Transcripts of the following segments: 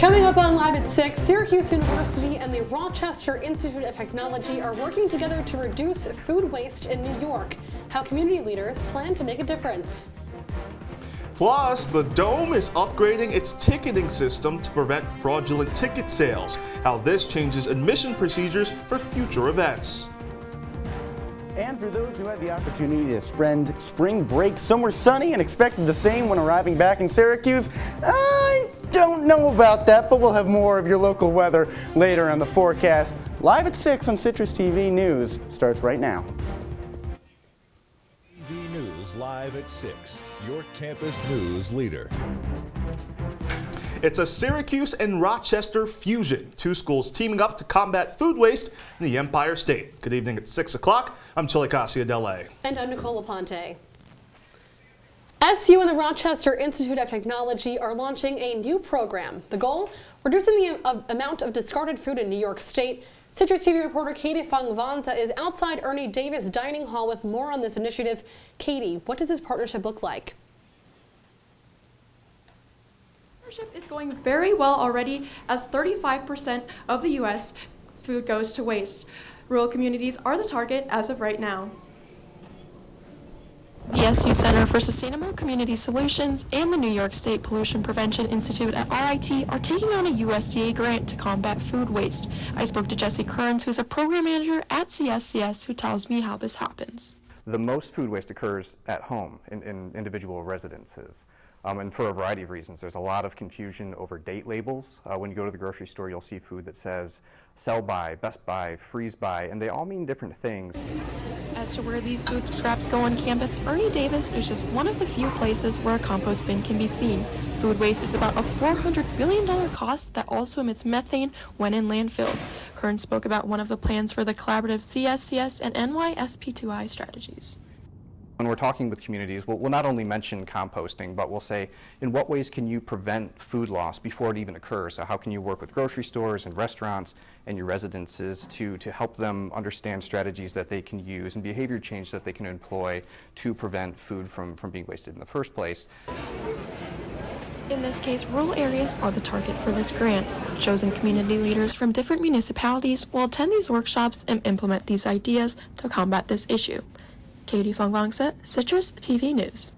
Coming up on Live at 6, Syracuse University and the Rochester Institute of Technology are working together to reduce food waste in New York. How community leaders plan to make a difference. Plus, the Dome is upgrading its ticketing system to prevent fraudulent ticket sales. How this changes admission procedures for future events. And for those who had the opportunity to spend spring break somewhere sunny and expected the same when arriving back in Syracuse, I don't know about that, but we'll have more of your local weather later on the forecast. Live at 6 on Citrus TV News starts right now. TV News Live at 6, your campus news leader. It's a Syracuse and Rochester fusion. Two schools teaming up to combat food waste in the Empire State. Good evening at 6 o'clock. I'm Chilekasi, Adele. And I'm Nicole, Aponte. SU and the Rochester Institute of Technology are launching a new program. The goal? Reducing the amount of discarded food in New York State. Citrus TV reporter Katie Fongvongsa is outside Ernie Davis Dining Hall with more on this initiative. Katie, what does this partnership look like? Partnership is going very well already, as 35% of the U.S. food goes to waste. Rural communities are the target as of right now. The SU Center for Sustainable Community Solutions and the New York State Pollution Prevention Institute at RIT are taking on a USDA grant to combat food waste. I spoke to Jesse Kearns, who's a program manager at CSCS, who tells me how this happens. The most food waste occurs at home in individual residences. And for a variety of reasons. There's a lot of confusion over date labels. When you go to the grocery store, you'll see food that says sell by, best by, freeze by, and they all mean different things. As to where these food scraps go on campus, Ernie Davis is just one of the few places where a compost bin can be seen. Food waste is about a $400 billion cost that also emits methane when in landfills. Kern spoke about one of the plans for the collaborative CSCS and NYSP2I strategies. When we're talking with communities, we'll not only mention composting, but we'll say, in what ways can you prevent food loss before it even occurs? So how can you work with grocery stores and restaurants and your residences to help them understand strategies that they can use and behavior change that they can employ to prevent food from being wasted in the first place? In this case, rural areas are the target for this grant. Chosen community leaders from different municipalities will attend these workshops and implement these ideas to combat this issue. Katie Fongvongsa, Citrus TV News.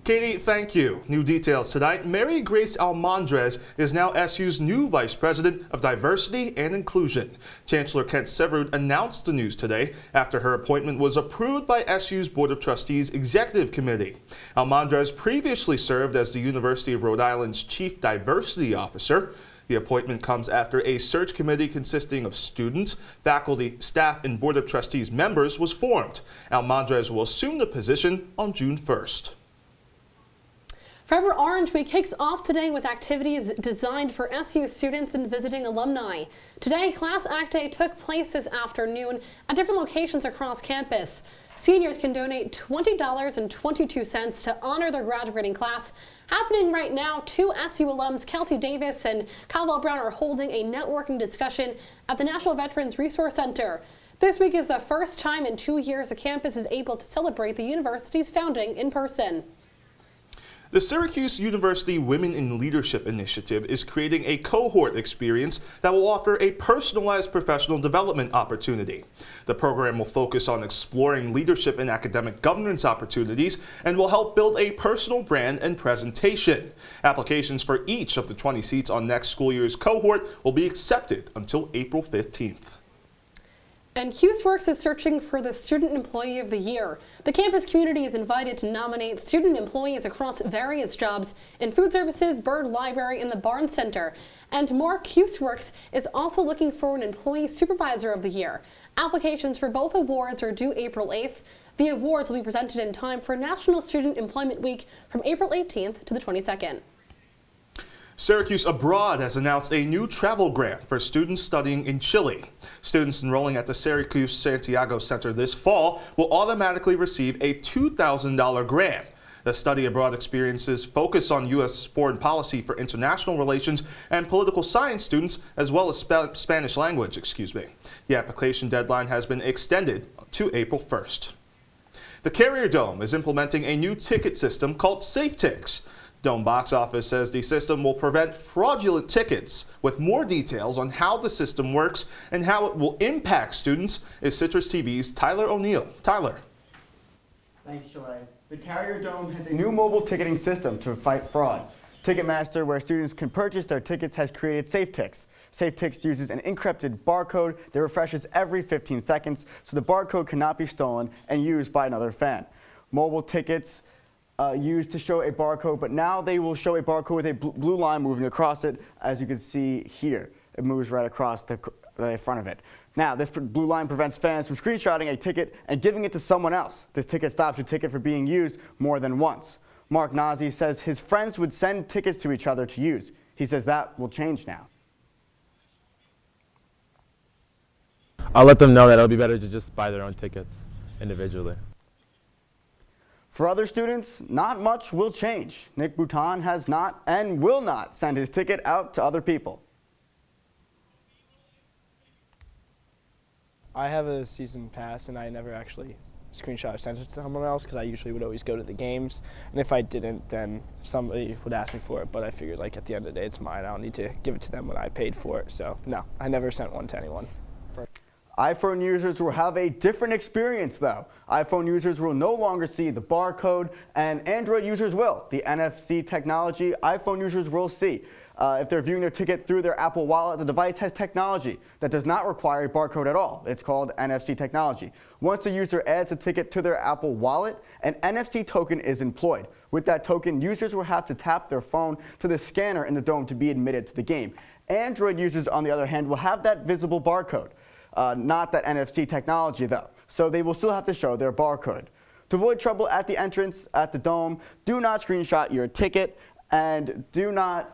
Katie, thank you. New details tonight. Mary Grace Almondrez is now SU's new Vice President of Diversity and Inclusion. Chancellor Kent Severud announced the news today after her appointment was approved by SU's Board of Trustees Executive Committee. Almondrez previously served as the University of Rhode Island's Chief Diversity Officer. The appointment comes after a search committee consisting of students, faculty, staff, and Board of Trustees members was formed. Almondrez will assume the position on June 1st. Forever Orange Week kicks off today with activities designed for SU students and visiting alumni. Today, Class Act Day took place this afternoon at different locations across campus. Seniors can donate $20.22 to honor their graduating class. Happening right now, two SU alums, Kelsey Davis and Caldwell Brown, are holding a networking discussion at the National Veterans Resource Center. This week is the first time in 2 years the campus is able to celebrate the university's founding in person. The Syracuse University Women in Leadership Initiative is creating a cohort experience that will offer a personalized professional development opportunity. The program will focus on exploring leadership and academic governance opportunities and will help build a personal brand and presentation. Applications for each of the 20 seats on next school year's cohort will be accepted until April 15th. And CuseWorks is searching for the Student Employee of the Year. The campus community is invited to nominate student employees across various jobs in food services, Bird Library, and the Barnes Center. And more, CuseWorks is also looking for an Employee Supervisor of the Year. Applications for both awards are due April 8th. The awards will be presented in time for National Student Employment Week from April 18th to the 22nd. Syracuse Abroad has announced a new travel grant for students studying in Chile. Students enrolling at the Syracuse Santiago Center this fall will automatically receive a $2,000 grant. The study abroad experiences focus on U.S. foreign policy for international relations and political science students, as well as Spanish language, The application deadline has been extended to April 1st. The Carrier Dome is implementing a new ticket system called SafeTix. Dome box office says the system will prevent fraudulent tickets. With more details on how the system works and how it will impact students is Citrus TV's Tyler O'Neill. Tyler. Thanks, Chile. The Carrier Dome has a new mobile ticketing system to fight fraud. Ticketmaster, where students can purchase their tickets, has created SafeTix. SafeTix uses an encrypted barcode that refreshes every 15 seconds, so the barcode cannot be stolen and used by another fan. Mobile tickets used to show a barcode, but now they will show a barcode with a blue line moving across it, as you can see here. It moves right across the front of it. Now, this blue line prevents fans from screenshotting a ticket and giving it to someone else. This ticket stops your ticket from being used more than once. Mark Nazi says his friends would send tickets to each other to use. He says that will change now. I'll let them know that it'll be better to just buy their own tickets individually. For other students, not much will change. Nick Bouton has not and will not send his ticket out to other people. I have a season pass and I never actually screenshot or sent it to someone else because I usually would always go to the games, and if I didn't, then somebody would ask me for it, but I figured like at the end of the day it's mine. I don't need to give it to them when I paid for it, so no, I never sent one to anyone. iPhone users will have a different experience though. iPhone users will no longer see the barcode, and Android users will. The NFC technology iPhone users will see. If they're viewing their ticket through their Apple Wallet, the device has technology that does not require a barcode at all. It's called NFC technology. Once the user adds a ticket to their Apple Wallet, an NFC token is employed. With that token, users will have to tap their phone to the scanner in the Dome to be admitted to the game. Android users, on the other hand, will have that visible barcode. Not that NFC technology though, so they will still have to show their barcode. To avoid trouble at the entrance at the Dome, do not screenshot your ticket and do not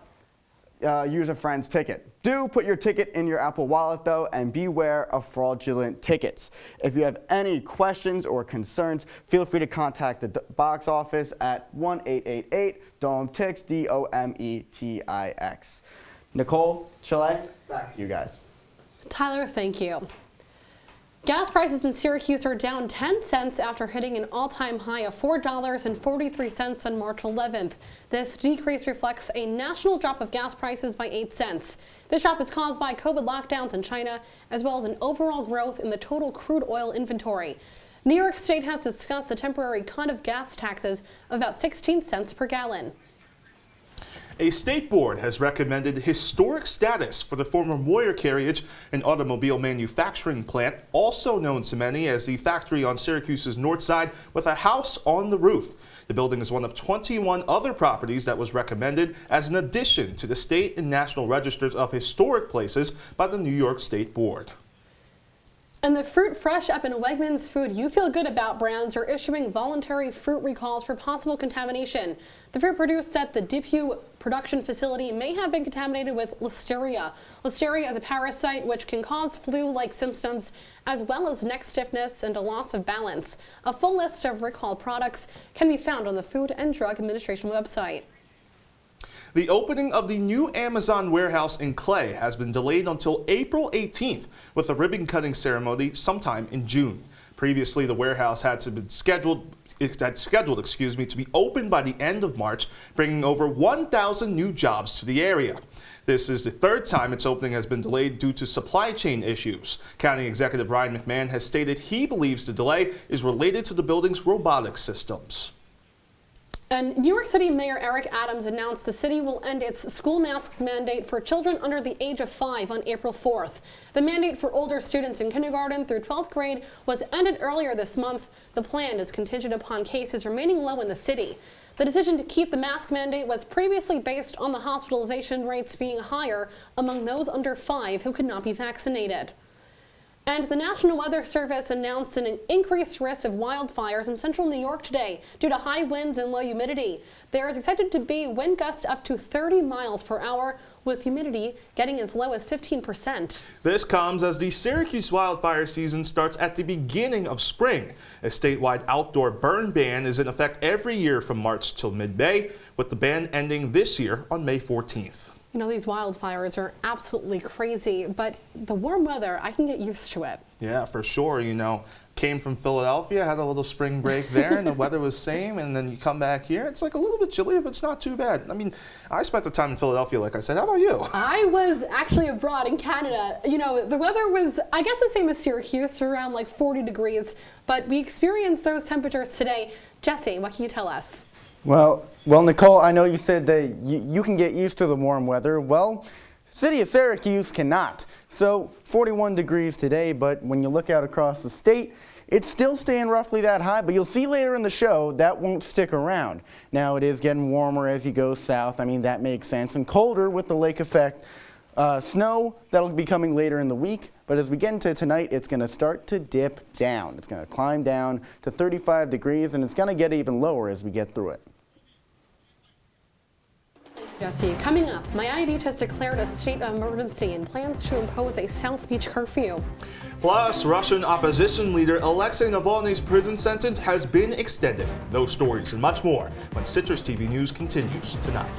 use a friend's ticket. Do put your ticket in your Apple Wallet though, and beware of fraudulent tickets. If you have any questions or concerns, feel free to contact the box office at 1-888-DOMETIX, DOMETIX. Nicole, Chile, back to you guys. Tyler, thank you. Gas prices in Syracuse are down 10 cents after hitting an all-time high of $4.43 on March 11th. This decrease reflects a national drop of gas prices by 8 cents. This drop is caused by COVID lockdowns in China, as well as an overall growth in the total crude oil inventory. New York State has discussed the temporary cut of gas taxes of about 16 cents per gallon. A state board has recommended historic status for the former Moyer Carriage and Automobile Manufacturing Plant, also known to many as the factory on Syracuse's north side with a house on the roof. The building is one of 21 other properties that was recommended as an addition to the state and national registers of historic places by the New York State Board. And the Fruit Fresh up in Wegmans Food You Feel Good About brands are issuing voluntary fruit recalls for possible contamination. The fruit produced at the Depew production facility may have been contaminated with Listeria. Listeria is a parasite which can cause flu-like symptoms as well as neck stiffness and a loss of balance. A full list of recalled products can be found on the Food and Drug Administration website. The opening of the new Amazon warehouse in Clay has been delayed until April 18th with a ribbon-cutting ceremony sometime in June. Previously, the warehouse had scheduled to be open by the end of March, bringing over 1,000 new jobs to the area. This is the third time its opening has been delayed due to supply chain issues. County Executive Ryan McMahon has stated he believes the delay is related to the building's robotic systems. And New York City Mayor Eric Adams announced the city will end its school masks mandate for children under the age of 5 on April 4th. The mandate for older students in kindergarten through 12th grade was ended earlier this month. The plan is contingent upon cases remaining low in the city. The decision to keep the mask mandate was previously based on the hospitalization rates being higher among those under 5 who could not be vaccinated. And the National Weather Service announced an increased risk of wildfires in central New York today due to high winds and low humidity. There is expected to be wind gusts up to 30 miles per hour, with humidity getting as low as 15%. This comes as the Syracuse wildfire season starts at the beginning of spring. A statewide outdoor burn ban is in effect every year from March till mid-May, with the ban ending this year on May 14th. You know, these wildfires are absolutely crazy, but the warm weather, I can get used to it. Yeah, for sure. You know, came from Philadelphia, had a little spring break there, and the weather was same, and then you come back here, it's like a little bit chillier, but it's not too bad. I mean, I spent the time in Philadelphia, like I said. How about you? I was actually abroad in Canada. You know, the weather was, I guess, the same as Syracuse, around like 40 degrees, but we experienced those temperatures today. Jesse, what can you tell us? Well, Nicole, I know you said that you can get used to the warm weather. Well, city of Syracuse cannot. So 41 degrees today, but when you look out across the state, it's still staying roughly that high, but you'll see later in the show that won't stick around. Now it is getting warmer as you go south. I mean, that makes sense. And colder with the lake effect. Snow, that'll be coming later in the week, but as we get into tonight, it's going to start to dip down. It's going to climb down to 35 degrees, and it's going to get even lower as we get through it. Jesse, coming up, Miami Beach has declared a state of emergency and plans to impose a South Beach curfew. Plus, Russian opposition leader Alexei Navalny's prison sentence has been extended. Those stories and much more when Citrus TV News continues tonight.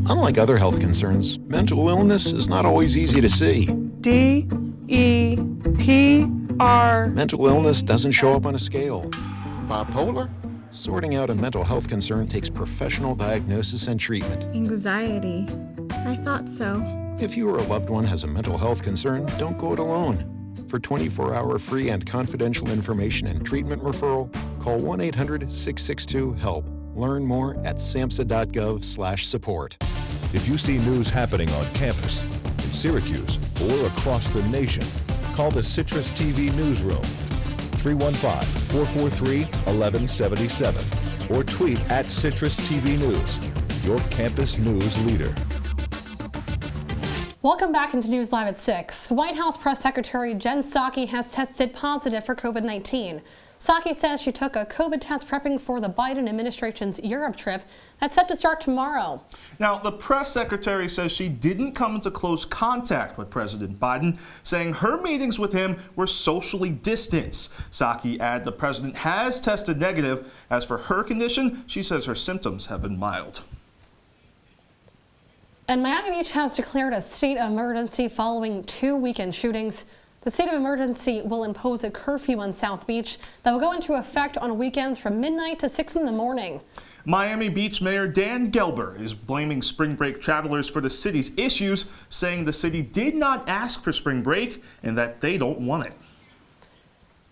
Unlike other health concerns, mental illness is not always easy to see. D-E-P-R. Mental illness doesn't show up on a scale. Bipolar? Sorting out a mental health concern takes professional diagnosis and treatment. Anxiety. I thought so. If you or a loved one has a mental health concern, don't go it alone. For 24-hour free and confidential information and treatment referral, call 1-800-662-HELP. Learn more at samhsa.gov/support. If you see news happening on campus, in Syracuse, or across the nation, call the Citrus TV newsroom, 315-443-1177, or tweet at Citrus TV News, your campus news leader. Welcome back into News Live at 6. White House Press Secretary Jen Psaki has tested positive for COVID-19. Psaki says she took a COVID test prepping for the Biden administration's Europe trip that's set to start tomorrow. Now, the press secretary says she didn't come into close contact with President Biden, saying her meetings with him were socially distanced. Psaki added the president has tested negative. As for her condition, she says her symptoms have been mild. And Miami Beach has declared a state of emergency following 2 weekend shootings. The state of emergency will impose a curfew on South Beach that will go into effect on weekends from midnight to 6 in the morning. Miami Beach Mayor Dan Gelber is blaming spring break travelers for the city's issues, saying the city did not ask for spring break and that they don't want it.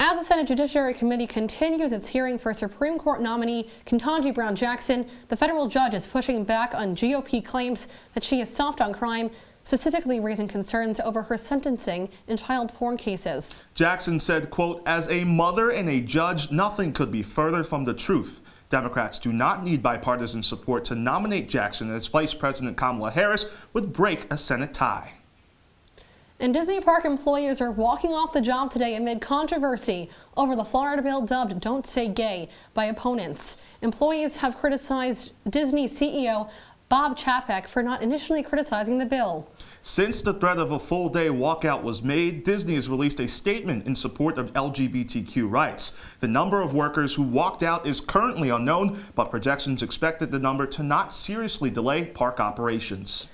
As the Senate Judiciary Committee continues its hearing for Supreme Court nominee Ketanji Brown Jackson, the federal judge is pushing back on GOP claims that she is soft on crime, specifically raising concerns over her sentencing in child porn cases. Jackson said, quote, "As a mother and a judge, nothing could be further from the truth. Democrats do not need bipartisan support to nominate Jackson, as Vice President Kamala Harris would break a Senate tie." And Disney Park employees are walking off the job today amid controversy over the Florida bill dubbed "Don't Say Gay" by opponents. Employees have criticized Disney CEO Bob Chapek for not initially criticizing the bill. Since the threat of a full-day walkout was made, Disney has released a statement in support of LGBTQ rights. The number of workers who walked out is currently unknown, but projections expected the number to not seriously delay park operations.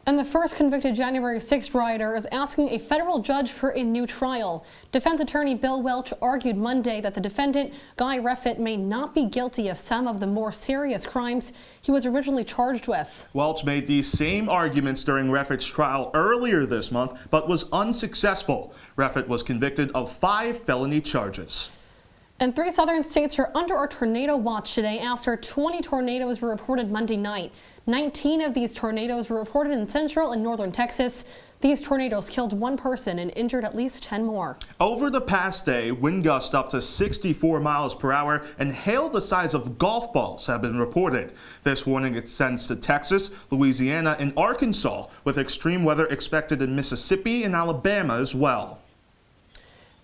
And the first convicted January 6th rioter is asking a federal judge for a new trial. Defense attorney Bill Welch argued Monday that the defendant, Guy Reffitt, may not be guilty of some of the more serious crimes he was originally charged with. Welch made these same arguments during Reffitt's trial earlier this month, but was unsuccessful. Reffitt was convicted of 5 felony charges. And 3 southern states are under a tornado watch today after 20 tornadoes were reported Monday night. 19 of these tornadoes were reported in central and northern Texas. These tornadoes killed 1 person and injured at least 10 more. Over the past day, wind gusts up to 64 miles per hour and hail the size of golf balls have been reported. This warning extends to Texas, Louisiana, and Arkansas, with extreme weather expected in Mississippi and Alabama as well.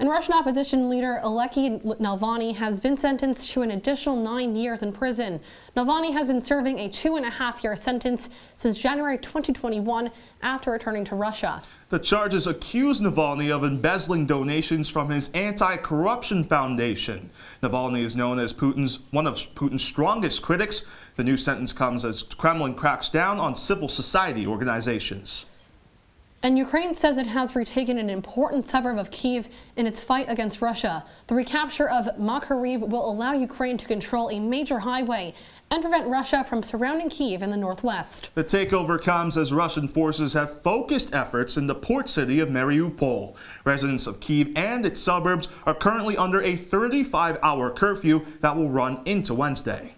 And Russian opposition leader Alexei Navalny has been sentenced to an additional 9 years in prison. Navalny has been serving a 2.5-year sentence since January 2021 after returning to Russia. The charges accuse Navalny of embezzling donations from his anti-corruption foundation. Navalny is known as one of Putin's strongest critics. The new sentence comes as Kremlin cracks down on civil society organizations. And Ukraine says it has retaken an important suburb of Kyiv in its fight against Russia. The recapture of Makariv will allow Ukraine to control a major highway and prevent Russia from surrounding Kyiv in the northwest. The takeover comes as Russian forces have focused efforts in the port city of Mariupol. Residents of Kyiv and its suburbs are currently under a 35-hour curfew that will run into Wednesday.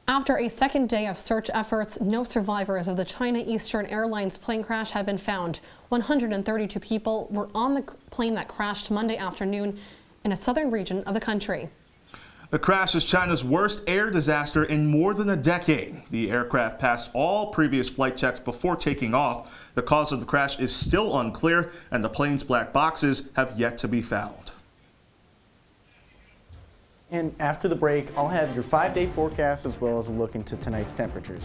After a second day of search efforts, no survivors of the China Eastern Airlines plane crash have been found. 132 people were on the plane that crashed Monday afternoon in a southern region of the country. The crash is China's worst air disaster in more than a decade. The aircraft passed all previous flight checks before taking off. The cause of the crash is still unclear, and the plane's black boxes have yet to be found. And after the break, I'll have your 5-day forecast as well as a look into tonight's temperatures.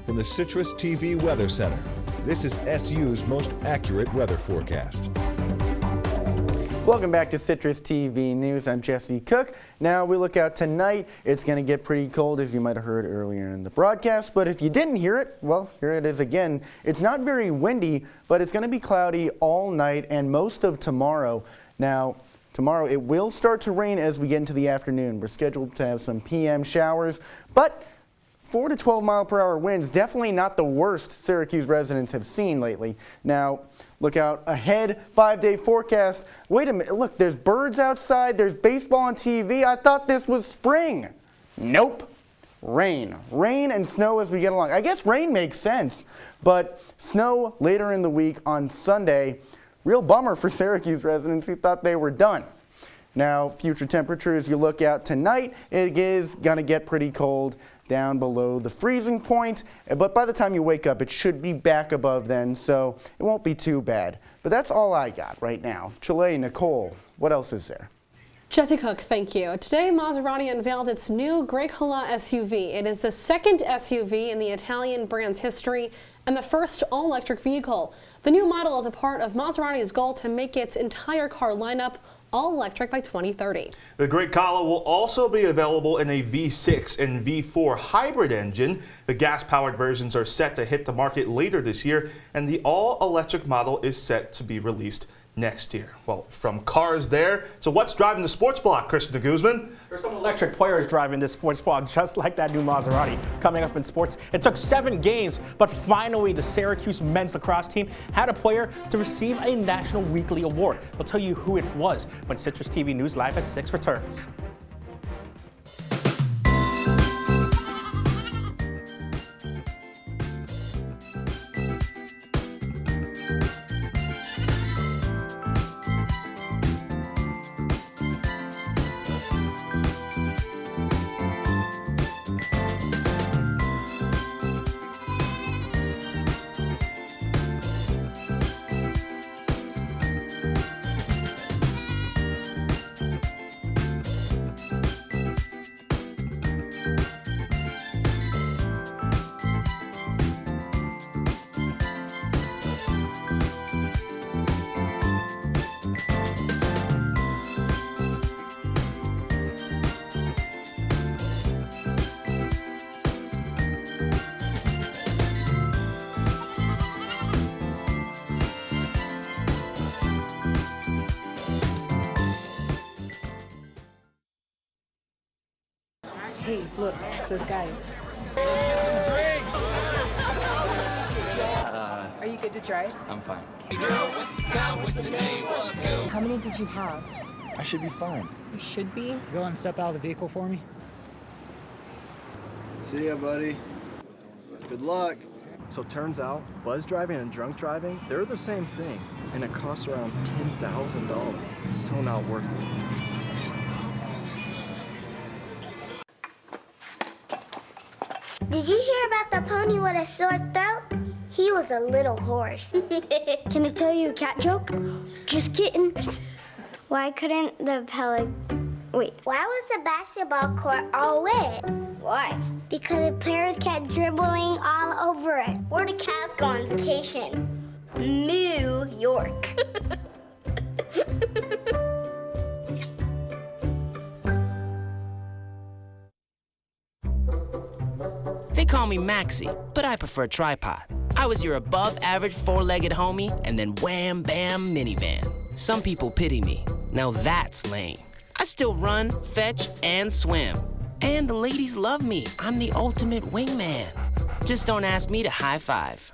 From the Citrus TV Weather Center, this is SU's most accurate weather forecast. Welcome back to Citrus TV News. I'm Jesse Cook. Now we look out tonight. It's going to get pretty cold, as you might have heard earlier in the broadcast. But if you didn't hear it, well, here it is again. It's not very windy, but it's going to be cloudy all night and most of tomorrow. Now, tomorrow it will start to rain as we get into the afternoon. We're scheduled to have some PM showers, but 4 to 12 mile per hour winds, definitely not the worst Syracuse residents have seen lately. Now, look out ahead, 5-day forecast. Wait a minute, look, there's birds outside, there's baseball on TV. I thought this was spring. Nope. Rain. Rain and snow as we get along. I guess rain makes sense, but snow later in the week on Sunday. Real bummer for Syracuse residents who thought they were done. Now, future temperatures, you look out tonight, it is going to get pretty cold down below the freezing point, but by the time you wake up, it should be back above then, so it won't be too bad. But that's all I got right now. Chile, Nicole, what else is there? Jesse Cook, thank you. Today, Maserati unveiled its new Grey Cola SUV. It is the second SUV in the Italian brand's history and the first all-electric vehicle. The new model is a part of Maserati's goal to make its entire car lineup all electric by 2030. The Grey Cola will also be available in a V6 and V4 hybrid engine. The gas-powered versions are set to hit the market later this year, and the all-electric model is set to be released next year. Well, from cars there, so what's driving the sports block, Christian Guzman? There's some electric players driving this sports block, just like that new Maserati. Coming up in sports, it took 7 games, but finally the Syracuse men's lacrosse team had a player to receive a National Weekly Award. We'll tell you who it was when Citrus TV News Live at 6 returns. Hey, look, it's those guys. Are you good to drive? I'm fine. How many did you have? I should be fine. You should be? Go and step out of the vehicle for me. See ya, buddy. Good luck. So turns out, buzz driving and drunk driving, they're the same thing, and it costs around $10,000. So not worth it. Did you hear about the pony with a sore throat? He was a little horse. Can I tell you a cat joke? Just kidding. Why couldn't the Why was the basketball court all wet? Why? Because the players kept dribbling all over it. Where did cats go on vacation? New York. They call me Maxie, but I prefer tripod. I was your above-average four-legged homie, and then wham-bam minivan. Some people pity me. Now that's lame. I still run, fetch, and swim. And the ladies love me. I'm the ultimate wingman. Just don't ask me to high five.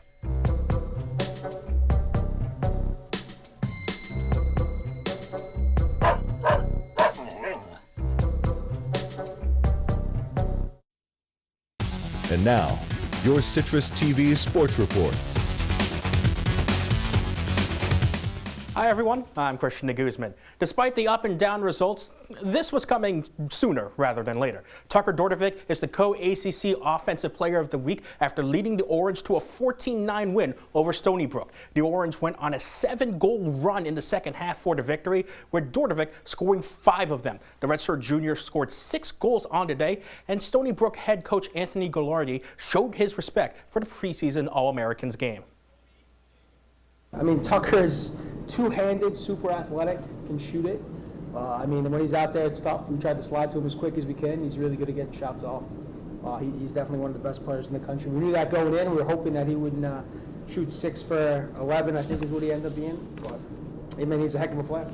And now, your Citrus TV Sports Report. Hi everyone, I'm Christian Guzman. Despite the up and down results, this was coming sooner rather than later. Tucker Dordevic is the co-ACC Offensive Player of the Week after leading the Orange to a 14-9 win over Stony Brook. The Orange went on a 7-goal run in the second half for the victory, with Dordevic scoring 5 of them. The redshirt junior scored 6 goals on the day, and Stony Brook head coach Anthony Gallardi showed his respect for the preseason All-Americans game. I mean, Tucker is two-handed, super athletic, can shoot it. I mean, when he's out there, it's tough. We tried to slide to him as quick as we can. He's really good at getting shots off. He's definitely one of the best players in the country. We knew that going in. We were hoping that he would shoot 6 for 11, I think is what he ended up being. But, I mean, he's a heck of a player.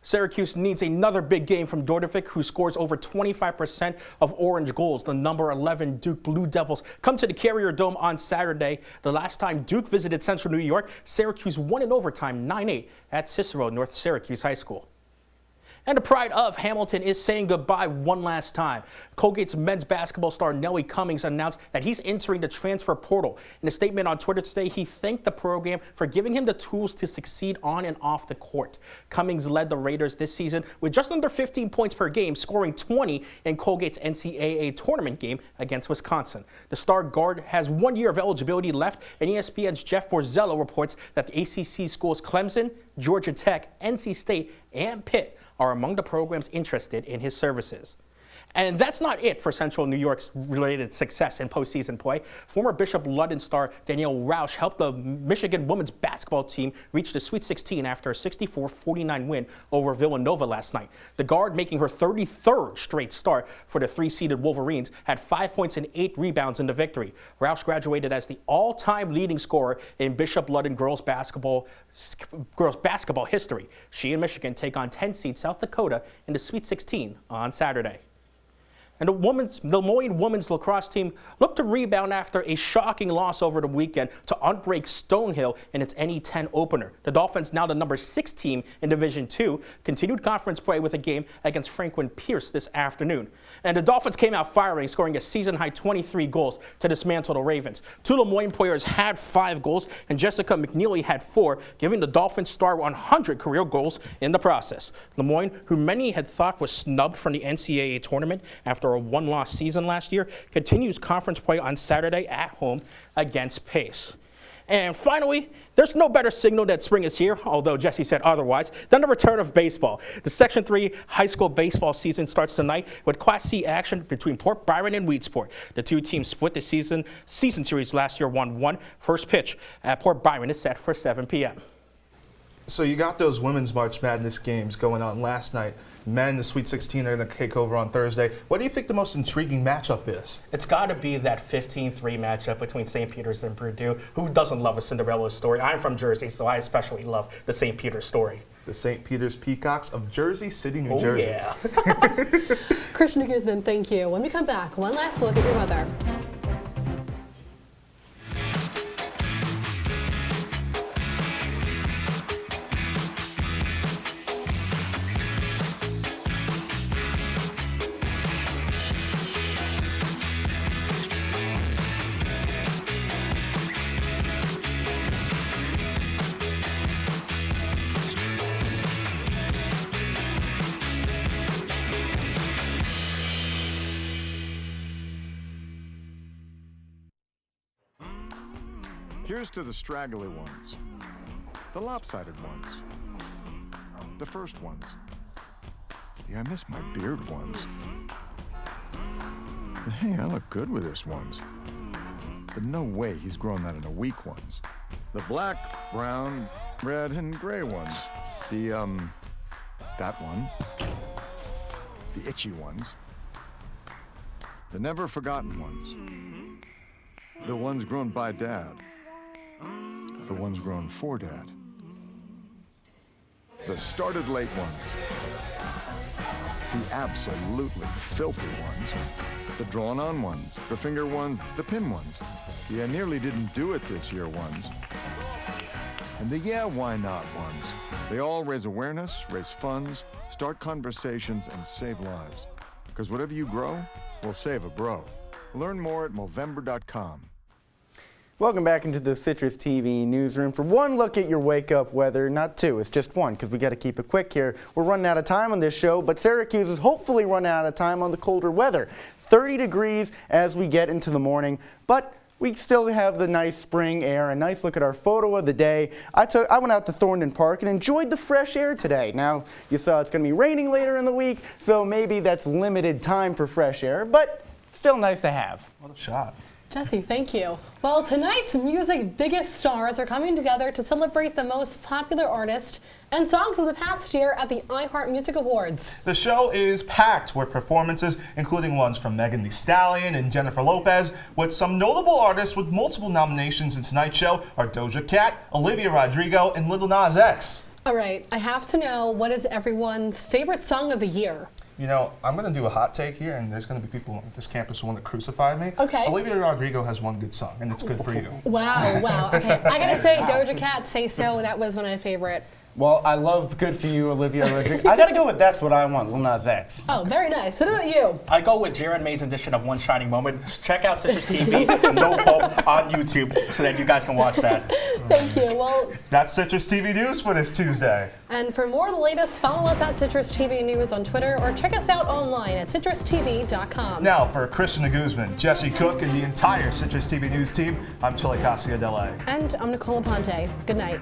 Syracuse needs another big game from Dordevic, who scores over 25% of Orange goals. The number 11 Duke Blue Devils come to the Carrier Dome on Saturday. The last time Duke visited Central New York, Syracuse won in overtime 9-8 at Cicero North Syracuse High School. And the pride of Hamilton is saying goodbye one last time. Colgate's men's basketball star Nelly Cummings announced that he's entering the transfer portal. In a statement on Twitter today, he thanked the program for giving him the tools to succeed on and off the court. Cummings led the Raiders this season with just under 15 points per game, scoring 20 in Colgate's NCAA tournament game against Wisconsin. The star guard has 1 year of eligibility left, and ESPN's Jeff Borzello reports that the ACC schools Clemson, Georgia Tech, NC State, and Pitt are among the programs interested in his services. And that's not it for Central New York's related success in postseason play. Former Bishop Ludden star Danielle Roush helped the Michigan women's basketball team reach the Sweet 16 after a 64-49 win over Villanova last night. The guard, making her 33rd straight start for the 3-seeded Wolverines, had 5 points and 8 rebounds in the victory. Roush graduated as the all-time leading scorer in Bishop Ludden girls basketball history. She and Michigan take on 10-seed South Dakota in the Sweet 16 on Saturday. And the Des Moines women's lacrosse team looked to rebound after a shocking loss over the weekend to UNTBREAK Stonehill in its NE10 opener. The Dolphins, now the number 6 team in Division II, continued conference play with a game against Franklin Pierce this afternoon. And the Dolphins came out firing, scoring a season-high 23 goals to dismantle the Ravens. 2 Des Moines players had 5 goals, and Jessica McNeely had 4, giving the Dolphins star 100 career goals in the process. Des Moines, who many had thought was snubbed from the NCAA tournament after a one-loss season last year, continues conference play on Saturday at home against Pace. And finally, there's no better signal that spring is here, although Jesse said otherwise, than the return of baseball. The Section 3 high school baseball season starts tonight with Class C action between Port Byron and Weedsport. The two teams split the season series last year 1-1. First pitch at Port Byron is set for 7 p.m. So you got those women's March Madness games going on last night. Men, the Sweet 16 are going to take over on Thursday. What do you think the most intriguing matchup is? It's got to be that 15-3 matchup between St. Peter's and Purdue. Who doesn't love a Cinderella story? I'm from Jersey, so I especially love the St. Peter's story. The St. Peter's Peacocks of Jersey City, New Jersey. Yeah. Christian Guzman, thank you. When we come back, one last look at your weather. Here's to the straggly ones, the lopsided ones, the first ones, the I miss my beard ones. But hey, I look good with this ones. But no way he's grown that in a week ones. The black, brown, red, and gray ones. The, that one. The itchy ones. The never forgotten ones. The ones grown by Dad. The ones grown for Dad. The started late ones. The absolutely filthy ones. The drawn on ones. The finger ones. The pin ones. The I nearly didn't do it this year ones. And the yeah, why not ones. They all raise awareness, raise funds, start conversations, and save lives. Because whatever you grow will save a bro. Learn more at Movember.com. Welcome back into the Citrus TV newsroom for one look at your wake-up weather. Not two, it's just one, because we got to keep it quick here. We're running out of time on this show, but Syracuse is hopefully running out of time on the colder weather. 30 degrees as we get into the morning, but we still have the nice spring air. A nice look at our photo of the day. I went out to Thorndon Park and enjoyed the fresh air today. Now, you saw it's going to be raining later in the week, so maybe that's limited time for fresh air, but still nice to have. What a shot. Jesse, thank you. Well, tonight's music biggest stars are coming together to celebrate the most popular artists and songs of the past year at the iHeart Music Awards. The show is packed with performances, including ones from Megan Thee Stallion and Jennifer Lopez, with some notable artists with multiple nominations in tonight's show are Doja Cat, Olivia Rodrigo, and Lil Nas X. All right, I have to know, what is everyone's favorite song of the year? You know, I'm going to do a hot take here, and there's going to be people on this campus who want to crucify me. Okay. Olivia Rodrigo has one good song, and it's good for you. Wow, wow. Okay, I got to say, Doja Cat, Say So, that was one of my favorite. Well, I love Good For You, Olivia Rodrigo. I got to go with That's What I Want, Lil Nas X. Oh, very nice. What about you? I go with Jared May's edition of One Shining Moment. Check out Citrus TV, no pulp, on YouTube, so that you guys can watch that. Thank you. Well, that's Citrus TV News for this Tuesday. And for more of the latest, follow us at Citrus TV News on Twitter or check us out online at CitrusTV.com. Now, for Christian Guzman, Jesse Cook, and the entire Citrus TV News team, I'm Chilekasi Adele. And I'm Nicole Aponte. Good night.